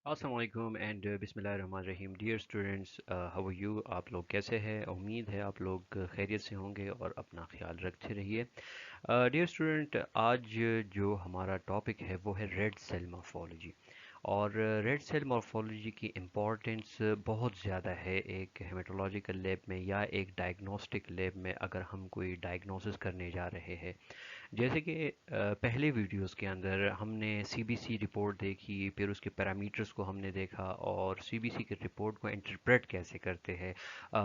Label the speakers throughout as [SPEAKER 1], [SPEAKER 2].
[SPEAKER 1] अस्सलामुअलैकुम एंड बिस्मिल्लाहिर्रहमानिर्रहीम dear students, how are you. आप लोग कैसे हैं? उम्मीद है आप लोग खैरियत से होंगे और अपना ख्याल रखते रहिए। डियर स्टूडेंट, आज जो हमारा टॉपिक है वो है रेड सेल मॉर्फोलॉजी। और रेड सेल मॉर्फोलॉजी की इम्पोर्टेंस बहुत ज़्यादा है एक हेमेटोलॉजिकल लैब में या एक डायग्नोस्टिक लैब में अगर हम कोई डायग्नोसिस करने जा रहे हैं। जैसे कि पहले वीडियोस के अंदर हमने सीबीसी रिपोर्ट देखी, फिर उसके पैरामीटर्स को हमने देखा और सीबीसी की रिपोर्ट को इंटरप्रेट कैसे करते हैं।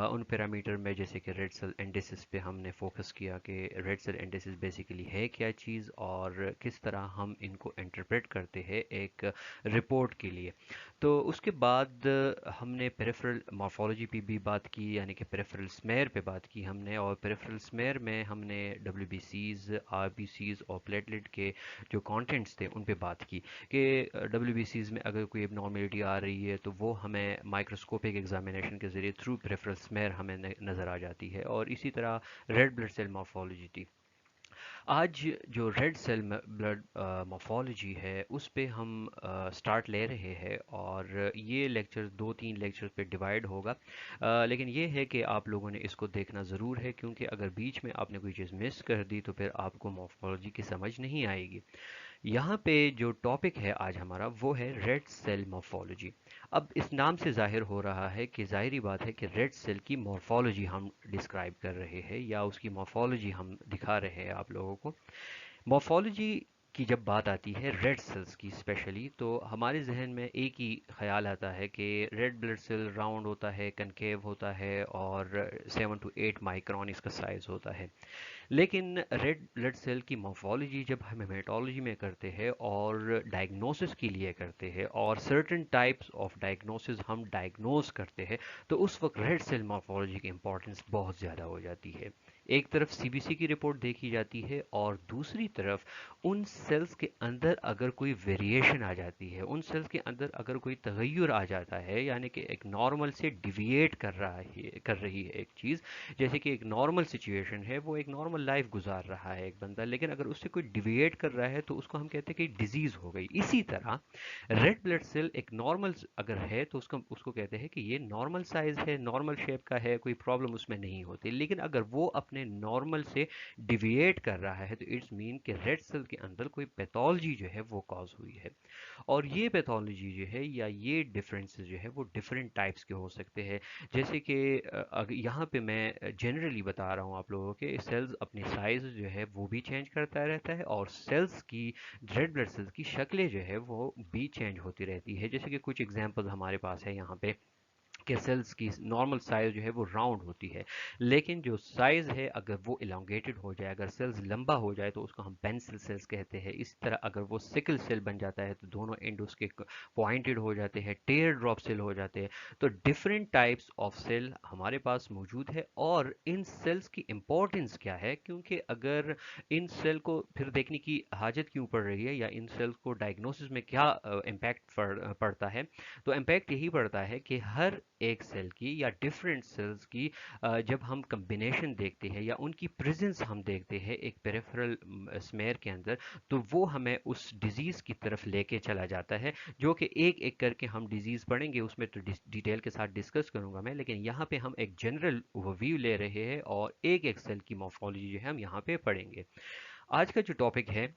[SPEAKER 1] उन पैरामीटर में जैसे कि रेड सेल इंडिसेस पे हमने फोकस किया कि रेड सेल इंडिसेस बेसिकली है क्या चीज़ और किस तरह हम इनको इंटरप्रेट करते हैं एक रिपोर्ट के लिए। तो उसके बाद हमने पेरिफेरल मॉर्फोलॉजी पे भी बात की, यानी कि पेरिफेरल स्मेयर पे बात की हमने, और पेरिफेरल स्मेयर में हमने डब्ल्यूबीसीज, आरबीसीज और प्लेटलेट के जो कंटेंट्स थे उन पे बात की कि डब्ल्यूबीसीज में अगर कोई एबनॉर्मेलिटी आ रही है तो वो हमें माइक्रोस्कोपिक एग्जामिनेशन के ज़रिए थ्रू पेरिफेरल स्मेयर हमें नज़र आ जाती है। और इसी तरह रेड ब्लड सेल मॉर्फोलॉजी थी। आज जो रेड सेल ब्लड मॉर्फोलॉजी है उस पे हम स्टार्ट ले रहे हैं, और ये लेक्चर दो तीन लेक्चर्स पे डिवाइड होगा। लेकिन ये है कि आप लोगों ने इसको देखना ज़रूर है, क्योंकि अगर बीच में आपने कोई चीज़ मिस कर दी तो फिर आपको मॉर्फोलॉजी की समझ नहीं आएगी। यहाँ पे जो टॉपिक है आज हमारा वो है रेड सेल मॉर्फोलॉजी। अब इस नाम से जाहिर हो रहा है कि ज़ाहिरी बात है कि रेड सेल की मॉर्फोलॉजी हम डिस्क्राइब कर रहे हैं या उसकी मॉर्फोलॉजी हम दिखा रहे हैं आप लोगों को। मॉर्फोलॉजी की जब बात आती है रेड सेल्स की स्पेशली, तो हमारे जहन में एक ही ख्याल आता है कि रेड ब्लड सेल राउंड होता है, कनकेव होता है और 7 to 8 माइक्रोन इसका साइज होता है। लेकिन रेड ब्लड सेल की मॉर्फोलॉजी जब हम हेमेटोलॉजी में करते हैं और डायग्नोसिस के लिए करते हैं और सर्टेन टाइप्स ऑफ डायग्नोसिस हम डायग्नोस करते हैं, तो उस वक्त रेड सेल मॉर्फोलॉजी की इंपॉर्टेंस बहुत ज़्यादा हो जाती है। एक तरफ सीबीसी की रिपोर्ट देखी जाती है और दूसरी तरफ उन सेल्स के अंदर अगर कोई वेरिएशन आ जाती है, उन सेल्स के अंदर अगर कोई तगय्युर आ जाता है, यानी कि एक नॉर्मल से डिविएट कर रही है एक चीज़। जैसे कि एक नॉर्मल सिचुएशन है, वो एक नॉर्मल लाइफ गुजार रहा है एक बंदा, लेकिन अगर उससे कोई डिविएट कर रहा है तो उसको हम कहते हैं कि डिजीज हो गई। इसी तरह रेड ब्लड सेल एक नॉर्मल अगर है तो उसको उसको कहते हैं कि ये नॉर्मल साइज है, नॉर्मल शेप का है, कोई प्रॉब्लम उसमें नहीं होती। लेकिन अगर वो अपने नॉर्मल से डिविएट कर रहा है तो इट्स मीन कि रेड सेल के अंदर कोई पैथोलॉजी जो है वो कॉज हुई है। और ये पैथोलॉजी जो है या ये डिफरेंसेस जो है वो डिफरेंट टाइप्स के हो सकते हैं। जैसे कि यहाँ पे मैं जनरली बता रहा हूँ आप लोगों के, सेल्स अपनी साइज जो है वो भी चेंज करता रहता है और सेल्स की, रेड ब्लड सेल्स की शक्लें जो है वो भी चेंज होती रहती है। जैसे कि कुछ एग्जांपल हमारे पास है यहाँ पे कि सेल्स की नॉर्मल साइज जो है वो राउंड होती है, लेकिन जो साइज है अगर वो इलोंगेटेड हो जाए, अगर सेल्स लंबा हो जाए तो उसको हम पेंसिल सेल्स कहते हैं। इस तरह अगर वो सिकल सेल बन जाता है तो दोनों एंड उसके पॉइंटेड हो जाते हैं, टेयर ड्रॉप सेल हो जाते हैं। तो डिफरेंट टाइप्स ऑफ सेल हमारे पास मौजूद है। और इन सेल्स की इंपॉर्टेंस क्या है, क्योंकि अगर इन सेल को फिर देखने की हाजत क्यों पड़ रही है या इन सेल्स को डायग्नोसिस में क्या इम्पैक्ट पड़ता है, तो इम्पैक्ट यही पड़ता है कि हर एक सेल की या डिफरेंट सेल्स की जब हम कम्बिनेशन देखते हैं या उनकी प्रेजेंस हम देखते हैं एक पेरिफेरल स्मेयर के अंदर, तो वो हमें उस डिजीज की तरफ लेके चला जाता है। जो कि एक एक करके हम डिजीज पढ़ेंगे, उसमें तो डिटेल के साथ डिस्कस करूंगा मैं, लेकिन यहाँ पे हम एक जनरल ओवरव्यू ले रहे हैं और एक एक सेल की मॉर्फोलॉजी जो है हम यहाँ पे पढ़ेंगे। आज का जो टॉपिक है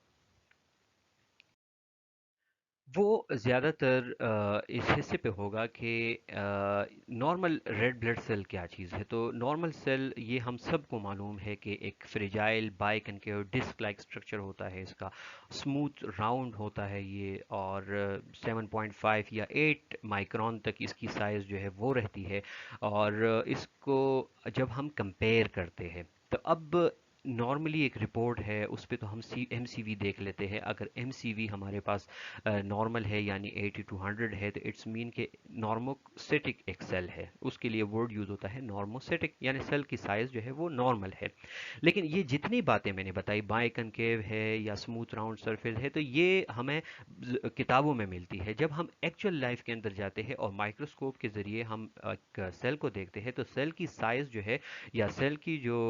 [SPEAKER 1] वो ज़्यादातर इस हिस्से पे होगा कि नॉर्मल रेड ब्लड सेल क्या चीज़ है। तो नॉर्मल सेल ये हम सबको मालूम है कि एक fragile biconcave disc like structure होता है इसका, स्मूथ राउंड होता है ये, और 7.5 या 8 माइक्रोन तक इसकी साइज़ जो है वो रहती है। और इसको जब हम कंपेयर करते हैं तो अब नॉर्मली एक रिपोर्ट है उस पे तो हम एमसीवी देख लेते हैं। अगर एमसीवी हमारे पास नॉर्मल है यानी 80 to 100 है, तो इट्स मीन के नॉर्मोसेटिक एक सेल है, उसके लिए वर्ड यूज होता है नॉर्मोसेटिक, यानी सेल की साइज जो है वो नॉर्मल है। लेकिन ये जितनी बातें मैंने बताई, बाई कनकेव है या स्मूथ राउंड सरफेस है, तो ये हमें किताबों में मिलती है। जब हम एक्चुअल लाइफ के अंदर जाते हैं और माइक्रोस्कोप के जरिए हम एक सेल को देखते हैं तो सेल की साइज जो है या सेल की जो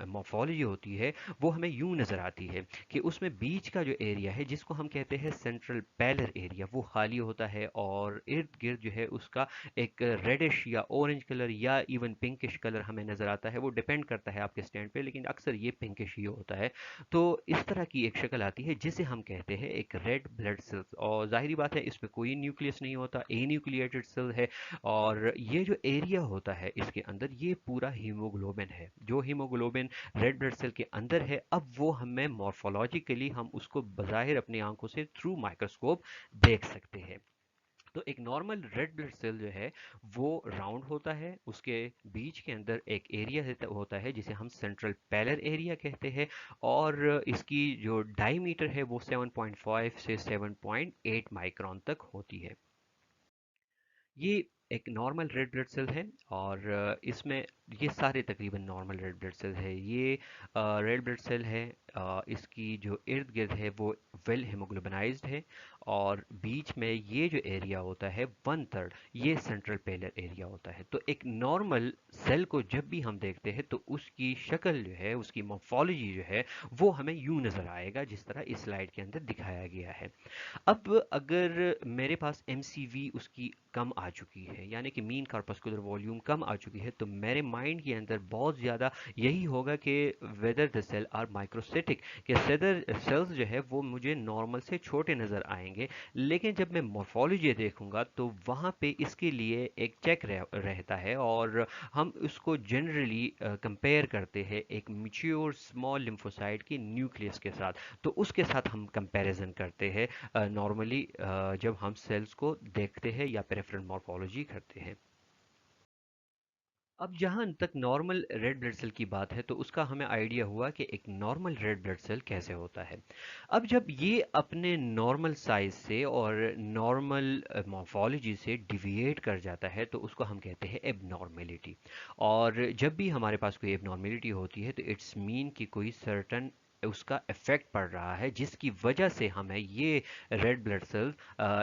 [SPEAKER 1] मॉर्फोलॉजी मॉर्फोलॉजी होती है वो हमें यूं नज़र आती है कि उसमें बीच का जो एरिया है जिसको हम कहते हैं सेंट्रल पैलर एरिया वो खाली होता है, और इर्द गिर्द जो है उसका एक रेडिश या ऑरेंज कलर या इवन पिंकिश कलर हमें नज़र आता है। वो डिपेंड करता है आपके स्टैंड पे, लेकिन अक्सर ये पिंकिश ही होता है। तो इस तरह की एक शक्ल आती है जिसे हम कहते हैं एक रेड ब्लड सेल्स, और जाहिर बात है इसमें कोई न्यूक्लियस नहीं होता, ए न्यूक्लिएटेड सेल है। और ये जो एरिया होता है इसके अंदर ये पूरा हीमोग्लोबिन है। जो हीमोग्लोबिन रेड ब्लड सेल के अंदर है, अब वो हमें मॉर्फोलॉजिकली हम उसको बज़ाहिर अपनी आंखों से थ्रू माइक्रोस्कोप देख सकते हैं। तो एक नॉर्मल रेड ब्लड सेल जो है वो राउंड होता है, उसके बीच के अंदर एक एरिया होता है जिसे हम सेंट्रल पैलर एरिया कहते हैं, और इसकी जो डायमीटर है वो 7.5 से 7.8 माइक्रोन तक होती है। ये एक नॉर्मल रेड ब्लड सेल है, और इसमें ये सारे तकरीबन नॉर्मल रेड ब्लड सेल है। ये रेड ब्लड सेल है, इसकी जो इर्द गिर्द है वो वेल हेमोग्लोबिनाइज्ड है, और बीच में ये जो एरिया होता है 1/3 ये सेंट्रल पेलर एरिया होता है। तो एक नॉर्मल सेल को जब भी हम देखते हैं तो उसकी शक्ल जो है, उसकी मॉर्फोलॉजी जो है वो हमें यूं नज़र आएगा जिस तरह इस स्लाइड के अंदर दिखाया गया है। अब अगर मेरे पास MCV उसकी कम आ चुकी है, यानी कि मीन कार्पस्कुलर वॉल्यूम कम आ चुकी है, तो मेरे माइंड के अंदर बहुत ज़्यादा यही होगा कि whether the cell are microcytic, कि सदर सेल्स जो है वो मुझे नॉर्मल से छोटे नज़र आएंगे। लेकिन जब मैं मॉर्फोलॉजी देखूंगा तो वहाँ पे इसके लिए एक चेक रहता है, और हम उसको जनरली कंपेयर करते हैं एक मैच्योर स्मॉल लिम्फोसाइट के न्यूक्लियस के साथ। तो उसके साथ हम कंपैरिजन करते हैं नॉर्मली जब हम सेल्स को देखते हैं या पेरिफेरल मॉर्फोलॉजी करते हैं। अब जहाँ तक नॉर्मल रेड ब्लड सेल की बात है तो उसका हमें आइडिया हुआ कि एक नॉर्मल रेड ब्लड सेल कैसे होता है। अब जब ये अपने नॉर्मल साइज से और नॉर्मल मॉर्फोलॉजी से डिविएट कर जाता है तो उसको हम कहते हैं एबनॉर्मेलिटी। और जब भी हमारे पास कोई एबनॉर्मेलिटी होती है तो इट्स मीन कि कोई सर्टन उसका इफेक्ट पड़ रहा है जिसकी वजह से हमें ये रेड ब्लड सेल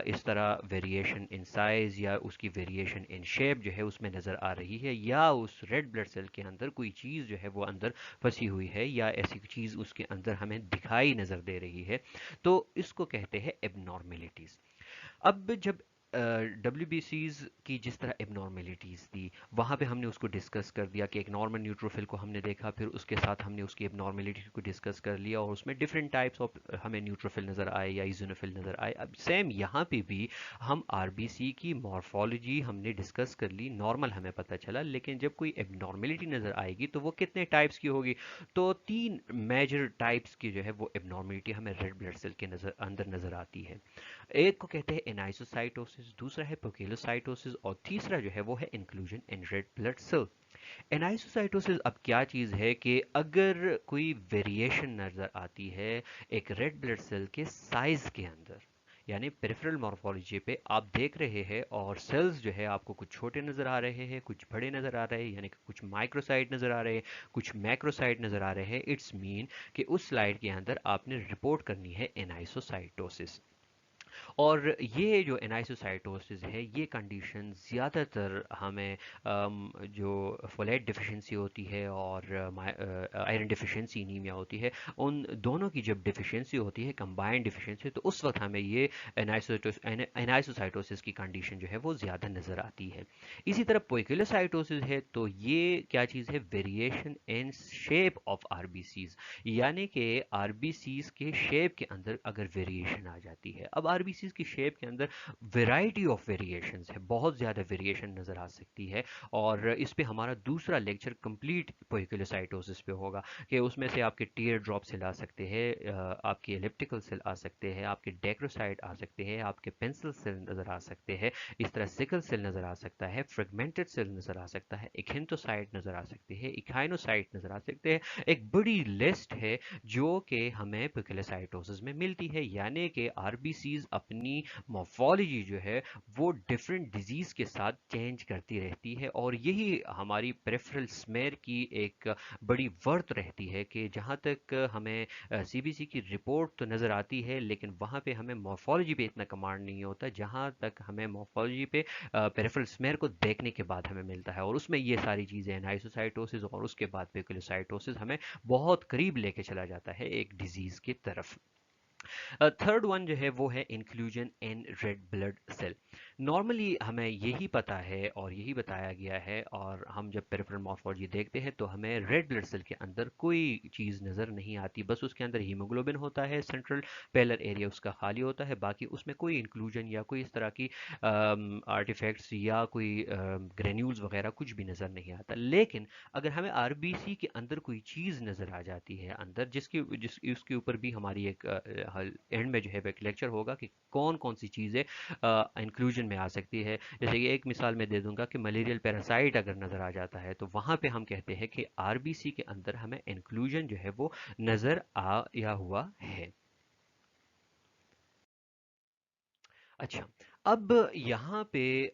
[SPEAKER 1] इस तरह वेरिएशन इन साइज या उसकी वेरिएशन इन शेप जो है उसमें नज़र आ रही है, या उस रेड ब्लड सेल के अंदर कोई चीज़ जो है वो अंदर फंसी हुई है, या ऐसी चीज़ उसके अंदर हमें दिखाई नज़र दे रही है। तो इसको कहते हैं एबनॉर्मेलिटीज़। अब जब WBCs की जिस तरह एबनॉर्मेलिटीज़ थी वहाँ पे हमने उसको डिस्कस कर दिया कि एक नॉर्मल न्यूट्रोफिल को हमने देखा, फिर उसके साथ हमने उसकी एबनॉर्मेलिटी को डिस्कस कर लिया, और उसमें डिफरेंट टाइप्स ऑफ हमें न्यूट्रोफिल नज़र आए या इजोनोफिल नज़र आए। अब सेम यहाँ पे भी हम RBC की मॉर्फोलॉजी हमने डिस्कस कर ली, नॉर्मल हमें पता चला, लेकिन जब कोई एबनॉर्मेलिटी नज़र आएगी तो वो कितने टाइप्स की होगी। तो 3 मेजर टाइप्स की जो है वो एबनॉर्मेलिटी हमें रेड ब्लड सेल के अंदर नज़र आती है। एक को कहते हैं एनाइसोसाइटोसिस, दूसरा है पोकेलोसाइटोसिस, और तीसरा जो है वो है inclusion in red blood cell. Anisocytosis अब क्या चीज़ है कि अगर कोई वेरिएशन नज़र आती है एक रेड ब्लड सेल के साइज के अंदर, यानी पेरिफेरल मॉर्फोलॉजी पे आप देख रहे हैं और सेल्स जो है आपको कुछ छोटे नज़र आ रहे हैं, कुछ बड़े नज़र आ रहे हैं, यानी कि कुछ माइक्रोसाइट नज़र आ रहे हैं, कुछ मैक्रोसाइट नज़र आ रहे हैं, इट्स मीन कि उस स्लाइड के अंदर आपने रिपोर्ट करनी है एनाइसोसाइटोसिस। और ये जो एनाइसोसाइटोसिस है ये कंडीशन ज़्यादातर हमें जो फोलेट डिफिशिएंसी होती है और आयरन डिफिशिएंसी एनीमिया होती है, उन दोनों की जब डिफिशिएंसी होती है, कंबाइंड डिफिशिएंसी, तो उस वक्त हमें ये एनाइसोसाइटोसिस की कंडीशन जो है वो ज़्यादा नज़र आती है। इसी तरह पोइकिलोसाइटोसिस है तो ये क्या चीज़ है, variation in shape of RBCs, यानी कि आरबीसीज के शेप के अंदर अगर वेरिएशन आ जाती है। अब आरबीसीज की शेप के अंदर वेराइटी ऑफ वेरिएशंस है, बहुत ज़्यादा वेरिएशन नज़र आ सकती है, और इस पे हमारा दूसरा लेक्चर कंप्लीट पोइकिलोसाइटोसिस पे होगा कि उसमें से आपके टीयर ड्रॉप सेल आ सकते हैं, आपके एलिप्टिकल सेल आ सकते हैं, आपके डेक्रोसाइट आ सकते हैं, आपके पेंसिल सेल नज़र आ सकते हैं, इस तरह सिकल सेल नज़र आ सकता है, फ्रेगमेंटेड सेल नज़र आ सकता है, इखेंथोसाइट नज़र आ सकते हैं, इकाइनोसाइट नज़र आ सकते हैं। एक बड़ी लिस्ट है जो कि हमें पोइकिलोसाइटोसिस में मिलती है, यानी कि आरबीसीज اپنی مورفولوجی جو ہے وہ ڈفرینٹ ڈیزیز کے ساتھ چینج کرتی رہتی ہے، اور یہی ہماری پریفرل سمیئر کی ایک بڑی ورت رہتی ہے کہ جہاں تک ہمیں سی بی سی کی رپورٹ تو نظر آتی ہے، لیکن وہاں پہ ہمیں مورفولوجی پہ اتنا کمانڈ نہیں ہوتا جہاں تک ہمیں مورفولوجی پہ پیریفرل سمیئر کو دیکھنے کے بعد ہمیں ملتا ہے، اور اس میں یہ ساری چیزیں ہیں، آئسوسائٹوسس اور اس کے بعد پیکولوسائٹوسس ہمیں بہت قریب لے کے چلا جاتا ہے ایک ڈیزیز کی طرف۔ تھرڈ ون جو ہے وہ ہے inclusion in red blood cell. Normally ہمیں یہی پتا ہے اور یہی بتایا گیا ہے، اور ہم جب پیریفرل مورفولوجی دیکھتے ہیں تو ہمیں ریڈ بلڈ سیل کے اندر کوئی چیز نظر نہیں آتی، بس اس کے اندر ہیموگلوبن ہوتا ہے، سینٹرل پیلر ایریا اس کا خالی ہوتا ہے، باقی اس میں کوئی انکلوژن یا کوئی اس طرح کی آرٹیفیکٹس یا کوئی گرینیولز وغیرہ کچھ بھی نظر نہیں آتا۔ لیکن اگر ہمیں آر بی سی کے اندر کوئی چیز نظر آ جاتی ہے اندر، اس کے اوپر بھی ہماری ایک اینڈ میں جو ہے ایک لیکچر ہوگا کہ کون کون سی چیزیں انکلوژن میں آ سکتی ہے، جیسے کہ ایک مثال میں دے دوں گا کہ ملیریل پیراسائٹ اگر نظر آ جاتا ہے تو وہاں پہ ہم کہتے ہیں کہ آر بی سی کے اندر ہمیں انکلوژن جو ہے وہ نظر آیا ہوا ہے۔ اچھا، اب یہاں پہ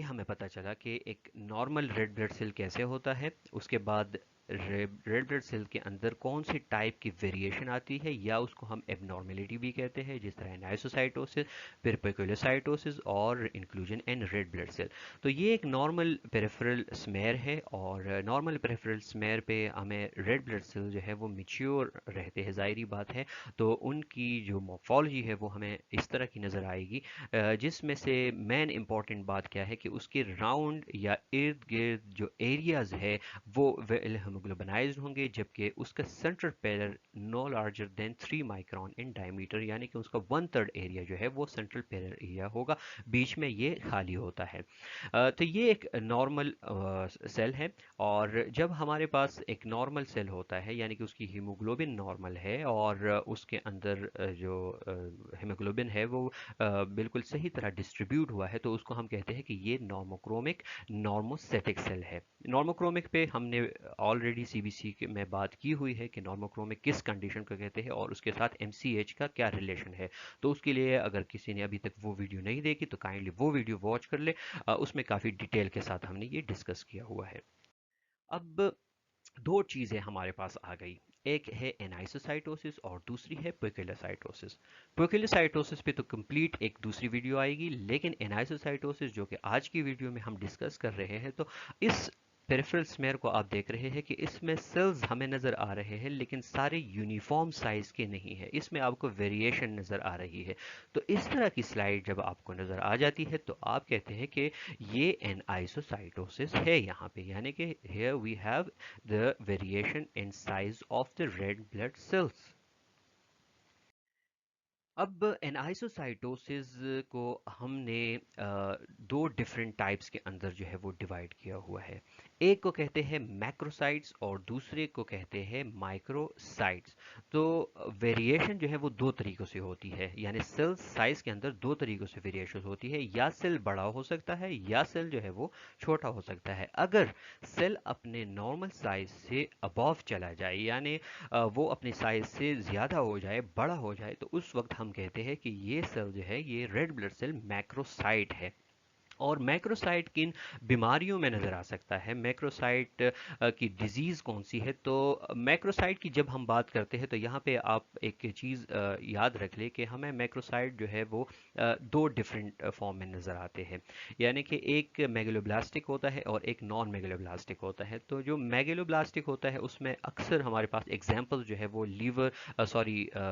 [SPEAKER 1] ہمیں پتا چلا کہ ایک نارمل ریڈ بلڈ سیل کیسے ہوتا ہے، اس کے بعد ریڈ بلڈ سیل کے اندر کون سی ٹائپ کی ویریشن آتی ہے، یا اس کو ہم ایب نارملٹی بھی کہتے ہیں، جس طرح نائسوسائٹوسس، پھر پیکولوسائٹوسس اور inclusion in red blood cell. تو یہ ایک نارمل پیریفرل سمیئر ہے، اور نارمل پیریفرل سمیئر پہ ہمیں ریڈ بلڈ سیل جو ہے وہ میچیور رہتے ہیں، ظاہری بات ہے، تو ان کی جو مورفولوجی ہے وہ ہمیں اس طرح کی نظر آئے گی، جس میں سے مین امپورٹنٹ بات کیا ہے کہ اس کے راؤنڈ یا ارد گرد جو ایریاز ہے وہ ویل ہیموگلوبنائزڈ ہوں گے، جبکہ اس کا سینٹر پیلر نو لارجر دین 3 مائکرون ان ڈائمیٹر، یعنی کہ اس کا 1/3 ایریا جو ہے وہ سینٹرل پیلر ایریا ہوگا، بیچ میں یہ خالی ہوتا ہے۔ تو یہ ایک نارمل سیل ہے، اور جب ہمارے پاس ایک نارمل سیل ہوتا ہے یعنی کہ اس کی ہیموگلوبن نارمل ہے، اور اس کے اندر جو ہیموگلوبن ہے وہ بالکل صحیح طرح ڈسٹریبیوٹ ہوا ہے، تو اس کو ہم کہتے ہیں کہ یہ نارموکرومک نارموسیٹک سیل ہے۔ نارموکرومک پہ ہم نے آلریڈی سی بی سی میں بات کی ہوئی ہے کہ نارموکرومک کس کنڈیشن کو کہتے ہیں اور اس کے ساتھ ایم سی ایچ کا کیا ریلیشن ہے، تو اس کے لیے اگر کسی نے ابھی تک وہ ویڈیو نہیں دیکھی تو کائنڈلی وہ ویڈیو واچ کر لے، اس میں کافی ڈیٹیل کے ساتھ ہم نے یہ ڈسکس کیا ہوا ہے۔ اب دو چیزیں ہمارے پاس آ گئی، ایک ہے انائسوسائٹوسس اور دوسری ہے پیوکیلوسائٹوسس۔ پیوکیلوسائٹوسس پہ تو کمپلیٹ ایک دوسری ویڈیو آئے گی، لیکن انائسوسائٹوسس جو کہ آج کی ویڈیو میں ہم ڈسکس کر رہے ہیں، تو اس پیریفرل سمیئر کو آپ دیکھ رہے ہیں کہ اس میں سیلز ہمیں نظر آ رہے ہیں لیکن سارے یونیفارم سائز کے نہیں ہیں، اس میں آپ کو ویریشن نظر آ رہی ہے۔ تو اس طرح کی سلائیڈ جب آپ کو نظر آ جاتی ہے تو آپ کہتے ہیں کہ یہ این آئسوسائٹوسس ہے یہاں پہ، یعنی کہ here we have the variation in size of the red blood cells۔ اب انائسوسائٹوسز کو ہم نے دو ڈفرینٹ ٹائپس کے اندر جو ہے وہ ڈیوائڈ کیا ہوا ہے، ایک کو کہتے ہیں میکروسائٹس اور دوسرے کو کہتے ہیں مائکروسائٹس۔ تو ویریشن جو ہے وہ دو طریقوں سے ہوتی ہے، یعنی سیل سائز کے اندر دو طریقوں سے ویریشن ہوتی ہے، یا سیل بڑا ہو سکتا ہے یا سیل جو ہے وہ چھوٹا ہو سکتا ہے۔ اگر سیل اپنے نارمل سائز سے اباو چلا جائے، یعنی وہ اپنے سائز سے زیادہ ہو جائے، بڑا ہو جائے، تو اس وقت ہم کہتے ہیں کہ یہ سیل جو ہے یہ ریڈ بلڈ سیل میکروسائٹ ہے۔ اور میکروسائٹ کن بیماریوں میں نظر آ سکتا ہے، میکروسائٹ کی ڈیزیز کون سی ہے، تو میکروسائٹ کی جب ہم بات کرتے ہیں تو یہاں پہ آپ ایک چیز یاد رکھ لیں کہ ہمیں میکروسائٹ جو ہے وہ دو ڈفرینٹ فارم میں نظر آتے ہیں، یعنی کہ ایک میگلوبلاسٹک ہوتا ہے اور ایک نان میگلوبلاسٹک ہوتا ہے۔ تو جو میگلوبلاسٹک ہوتا ہے اس میں اکثر ہمارے پاس ایگزامپل جو ہے وہ لیور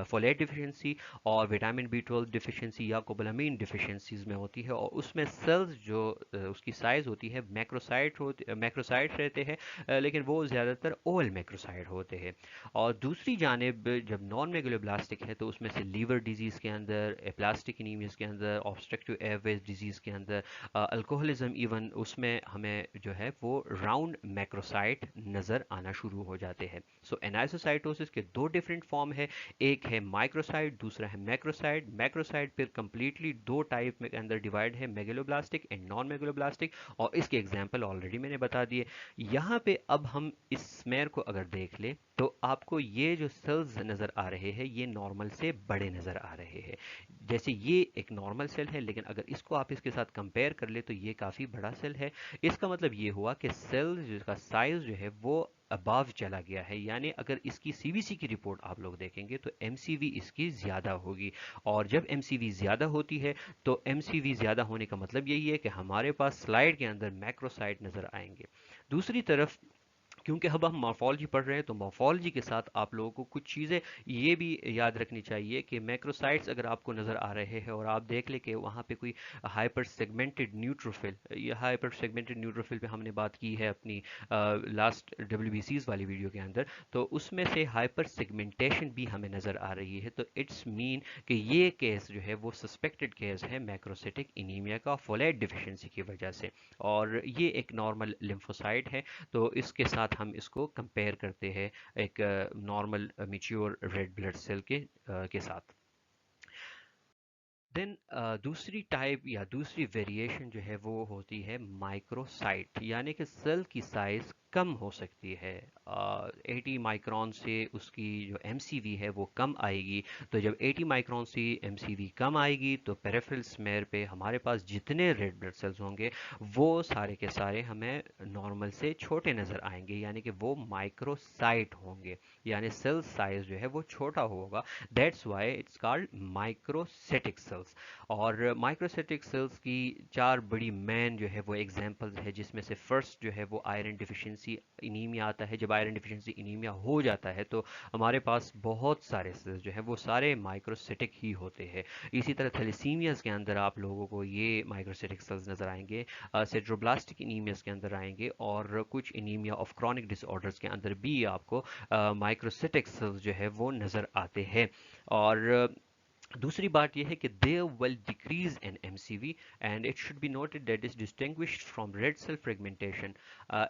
[SPEAKER 1] فولیٹ ڈیفیشنسی اور وٹامن B12 ڈیفیشنسی یا کوبلامین ڈیفیشنسیز میں ہوتی ہے، اور اس میں سیلز جو اس کی سائز ہوتی ہے میکروسائٹ رہتے ہیں، لیکن وہ زیادہ تر اول میکروسائٹ ہوتے ہیں۔ اور دوسری جانب جب نان میگلوبلاسٹک ہے تو اس میں سے لیور ڈیزیز کے اندر، پلاسٹک انیمیاز کے اندر، آبسٹرکٹیو ایئر ویز ڈیزیز کے اندر، الکوہلزم ایون، اس میں ہمیں جو ہے وہ راؤنڈ میکروسائٹ نظر آنا شروع ہو جاتے ہیں۔ سو انائسوسائٹوسس کے دو ڈفرینٹ فارم ہے، ایک ہے مائکروسائٹ، دوسرا ہے میکروسائٹ۔ میکروسائٹ پھر کمپلیٹلی دو ٹائپ میں اندر ڈیوائڈ ہے، میگلوبلاسٹک मेगलोब्लास्टिक एंड नॉन मेगलोब्लास्टिक, और इसके एग्जांपल ऑलरेडी मैंने बता दिए। यहाँ पे अब हम इस स्मेयर को अगर देख ले तो आपको ये जो सेल्स नज़र आ रहे हैं ये नॉर्मल से बड़े नज़र आ रहे हैं। जैसे ये एक नॉर्मल सेल है, लेकिन अगर इसको आप इसके साथ कंपेयर कर ले तो ये काफ़ी बड़ा सेल है। इसका मतलब ये हुआ कि सेल जिसका साइज जो है वो अबाव चला गया है, यानी अगर इसकी सीवीसी की रिपोर्ट आप लोग देखेंगे तो एमसीवी इसकी ज़्यादा होगी। और जब एमसीवी ज़्यादा होती है तो एमसीवी ज़्यादा होने का मतलब यही है कि हमारे पास स्लाइड के अंदर मैक्रोसाइट नज़र आएंगे। दूसरी तरफ क्योंकि अब हम मॉर्फोलॉजी पढ़ रहे हैं तो मॉर्फोलॉजी के साथ आप लोगों को कुछ चीज़ें ये भी याद रखनी चाहिए कि मैक्रोसाइट्स अगर आपको नज़र आ रहे हैं और आप देख लें कि वहाँ पे कोई हाइपर सेगमेंटेड न्यूट्रोफिल, या हाइपर सेगमेंटेड न्यूट्रोफिल पे हमने बात की है अपनी लास्ट डब्ल्यूबीसीज वाली वीडियो के अंदर, तो उसमें से हाइपर सेगमेंटेशन भी हमें नज़र आ रही है। तो इट्स मीन कि ये केस जो है वो सस्पेक्टेड केस है मैक्रोसिटिक इनीमिया का फोलेट डिफिशिएंसी की वजह से, और ये एक नॉर्मल लिम्फोसाइट है। तो इसके साथ हम इसको कंपेयर करते हैं एक normal mature red blood cell के साथ। देन दूसरी टाइप या दूसरी वेरिएशन जो है वो होती है माइक्रोसाइट, यानी कि सेल की साइज कम हो सकती है। 80 माइक्रोन से उसकी जो एमसीवी है वो कम आएगी। तो जब 80 माइक्रोन से एमसीवी कम आएगी तो पेरिफेरल स्मेयर पे हमारे पास जितने रेड ब्लड सेल्स होंगे वो सारे के सारे हमें नॉर्मल से छोटे नज़र आएंगे, यानी कि वो माइक्रोसाइट होंगे, यानी सेल साइज जो है वो छोटा होगा। That's why it's called microcytic cells. और माइक्रोसेटिक सेल्स की चार बड़ी मेन जो है वो एग्जांपल्स है, जिसमें से फर्स्ट जो है वो आयरन डिफिशिएंसी इनीमिया आता है। जब आयरन डिफिशिएंसी इनीमिया हो जाता है तो हमारे पास बहुत सारे सेल्स जो है वो सारे माइक्रोसेटिक ही होते हैं। इसी तरह थैलेसीमियास के अंदर आप लोगों को ये माइक्रोसेटिक सेल्स नज़र आएंगे, सिड्रोब्लास्टिक इनीमियास के अंदर आएंगे, और कुछ इनीमिया ऑफ क्रॉनिक डिसऑर्डर्स के अंदर भी आपको माइक्रोसिटिक सेल्स जो है वो नज़र आते हैं। और दूसरी बात यह है कि they will decrease in MCV and it should be noted that is distinguished from red cell fragmentation.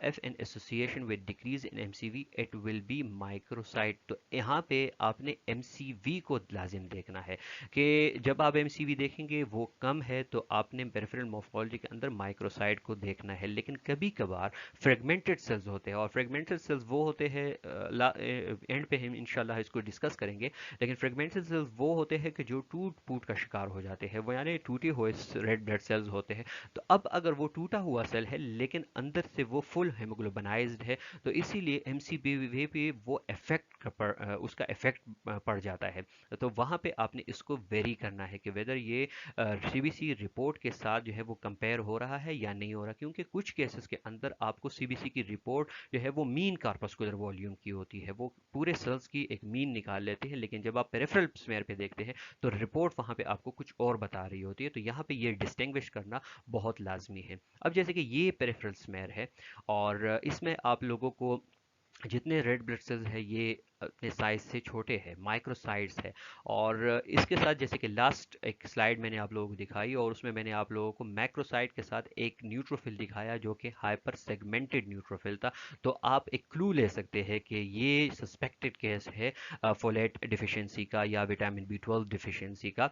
[SPEAKER 1] If in association with decrease in MCV it will be microcyte। तो यहाँ पे आपने MCV को लाजिम देखना है कि जब आप MCV देखेंगे वो कम है तो आपने पेरिफेरल मॉर्फोलॉजी के अंदर माइक्रोसाइट को देखना है। लेकिन कभी कभार फ्रेगमेंटेड सेल्स होते हैं, और फ्रेगमेंटेड सेल्स वो होते हैं एंड पे हम इंशाल्लाह इसको डिस्कस करेंगे। लेकिन फ्रेगमेंटेड सेल्स वो होते हैं कि जो टूट फूट का शिकार हो जाते हैं, वो यानी टूटे हुए रेड ब्लड सेल्स होते हैं। तो अब अगर वो टूटा हुआ सेल है लेकिन अंदर से वो फुल हेमोग्लोबिनाइज्ड है, तो इसीलिए एमसीबीवी पे वो उसका इफेक्ट पड़ जाता है। तो वहाँ पे आपने इसको वेरी करना है कि वेदर ये सीबीसी रिपोर्ट के साथ जो है वो कंपेयर हो रहा है या नहीं हो रहा, क्योंकि कुछ केसेस के अंदर आपको सीबीसी की रिपोर्ट जो है वो मीन कार्पस्कुलर वॉल्यूम की होती है, वो पूरे सेल्स की एक मीन निकाल लेते हैं। लेकिन जब आप पेरिफेरल स्मेयर पे देखते हैं तो रिपोर्ट वहाँ पे आपको कुछ और बता रही होती है। तो यहाँ पे ये डिस्टिंग्विश करना बहुत लाजमी है। अब जैसे कि ये पेरिफेरल स्मेयर है और इसमें आप लोगों को जितने रेड ब्लड सेल्स है ये अपने साइज से छोटे हैं, माइक्रोसाइट्स है। और इसके साथ जैसे कि लास्ट एक स्लाइड मैंने आप लोगों को दिखाई और उसमें मैंने आप लोगों को मैक्रोसाइट के साथ एक न्यूट्रोफिल दिखाया जो कि हाइपर सेगमेंटेड न्यूट्रोफिल था। तो आप एक क्लू ले सकते हैं कि ये सस्पेक्टेड केस है फोलेट डिफिशिएंसी का या विटामिन बी 12 डिफिशिएंसी का।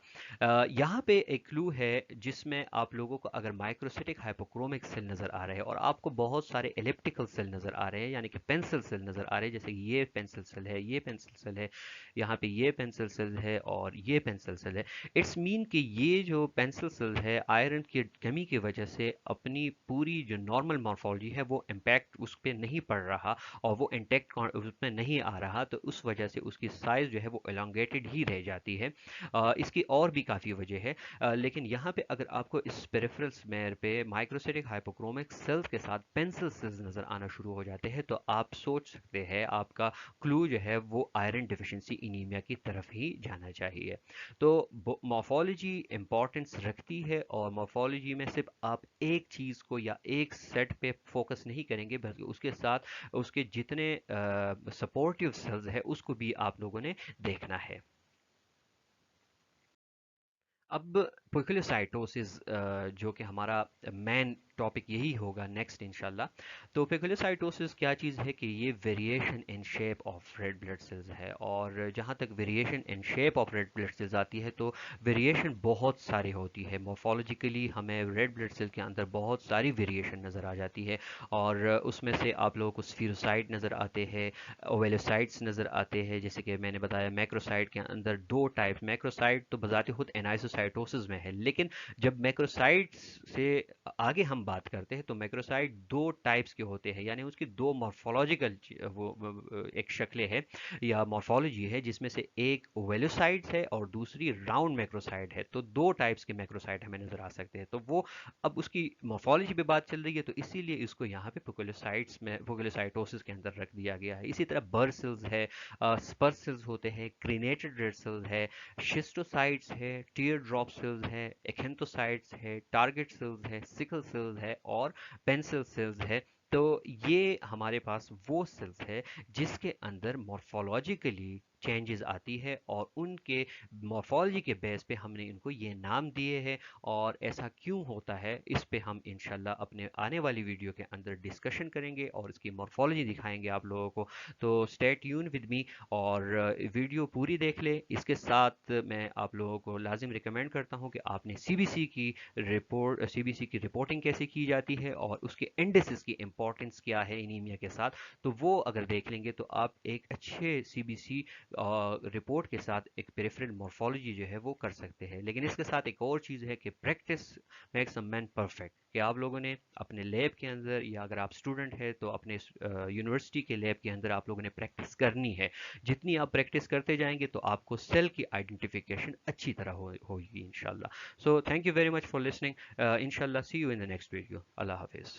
[SPEAKER 1] यहाँ पे एक क्लू है जिसमें आप लोगों को अगर माइक्रोसिटिक हाइपोक्रोमिक सेल नज़र आ रहे हैं और आपको बहुत सारे एलिप्टिकल सेल नज़र आ रहे हैं, यानी कि पेंसिल सेल नज़र आ रहे हैं, जैसे ये पेंसिल सेल है, ये पेंसिल सेल है, यहाँ पे ये पेंसिल सेल है और ये पेंसिल सेल है। इट्स मीन कि ये जो पेंसिल सेल है आयरन की कमी की वजह से अपनी पूरी जो नॉर्मल मॉर्फोलॉजी है वो इम्पैक्ट उस पर नहीं पड़ रहा और वो इंटेक्ट उसमें नहीं आ रहा, तो उस वजह से उसकी साइज जो है वो एलोंगेटेड ही रह जाती है। इसकी और भी काफ़ी वजह है, लेकिन यहाँ पे अगर आपको इस पेरिफेरल स्मेयर पे माइक्रोसिटिक हाइपोक्रोमिक सेल्स के साथ पेंसिल सेल्स नज़र आना शुरू हो जाते हैं तो आप सोच सकते हैं आपका क्लू जो है वो आयरन डिफिशिएंसी इनीमिया की तरफ ही जाना चाहिए। तो मॉर्फोलॉजी इंपॉर्टेंस रखती है और मॉर्फोलॉजी में सिर्फ आप एक चीज़ को या एक सेट पे फोकस नहीं करेंगे, बल्कि उसके साथ उसके जितने सपोर्टिव सेल्स है उसको भी आप लोगों ने देखना है। अब पिकुलोसाइटोसिस जो कि हमारा मेन टॉपिक यही होगा नेक्स्ट इंशाल्लाह। तो पिकुलोसाइटोसिस क्या चीज़ है कि ये variation in shape of red blood cells है, और जहाँ तक variation in shape of red blood cells आती है तो वेरिएशन बहुत सारी होती है। मॉर्फोलॉजिकली हमें रेड ब्लड सेल के अंदर बहुत सारी वेरिएशन नज़र आ जाती है, और उसमें से आप लोगों को स्फीरोसाइट नज़र आते हैं, ओवेलोसाइट्स नज़र आते हैं। जैसे कि मैंने बताया मैक्रोसाइट के अंदर दो टाइप्स, मैक्रोसाइट तो बजाते खुद एनाइसोसाइटोसिस में है, लेकिन जब मैक्रोसाइट्स से आगे हम बात करते हैं तो मैक्रोसाइट दो टाइप्स के होते हैं, यानी उसकी दो मॉर्फोलॉजिकल एक शक्लें हैं या मॉर्फोलॉजी है, जिसमें से एक ओवेलोसाइट्स है और दूसरी राउंड मैक्रोसाइट है। तो दो टाइप्स के मैक्रोसाइट हमें नजर आ सकते हैं। तो वो अब उसकी मॉर्फोलॉजी पे बात चल रही है तो इसीलिए इसको यहाँ पे पोकुलोसाइट्स में पोकुलोसाइटोसिस के अंदर रख दिया गया है। इसी तरह बर्ड सेल्स है, स्पर सेल्स होते हैं, क्रीनेटेड रेड सेल्स है, शिस्टोसाइट्स है, टीयर ड्रॉप सेल्स है, एक्हेंथोसाइट्स है, टारगेट सेल्स है, सिकल सेल्स है और पेंसिल सेल्स है। तो ये हमारे पास वो सेल्स है जिसके अंदर मॉर्फोलॉजिकली चेंजेस आती है, और उनके मॉर्फोलॉजी के बेस पे हमने इनको ये नाम दिए हैं। और ऐसा क्यों होता है इस पे हम इंशाल्लाह अपने आने वाली वीडियो के अंदर डिस्कशन करेंगे और इसकी मॉर्फोलॉजी दिखाएंगे आप लोगों को। तो स्टे ट्यून विद मी और वीडियो पूरी देख ले। इसके साथ मैं आप लोगों को लाजिम रिकमेंड करता हूँ कि आपने सीबीसी की रिपोर्टिंग कैसे की जाती है और उसके इंडिसेस की इंपॉर्टेंस क्या है एनीमिया के साथ, तो वो अगर देख लेंगे तो आप एक अच्छे सीबीसी रिपोर्ट के साथ एक पेरिफेरल मॉर्फोलॉजी जो है वो कर सकते हैं। लेकिन इसके साथ एक और चीज़ है कि practice makes a man perfect, कि आप लोगों ने अपने लैब के अंदर, या अगर आप स्टूडेंट है तो अपने यूनिवर्सिटी के लैब के अंदर आप लोगों ने प्रैक्टिस करनी है। जितनी आप प्रैक्टिस करते जाएंगे तो आपको सेल की आइडेंटिफिकेशन अच्छी तरह होगी इंशाल्लाह। So thank you very much for listening. इंशाल्लाह see you in the next video. अल्लाह हाफिज़।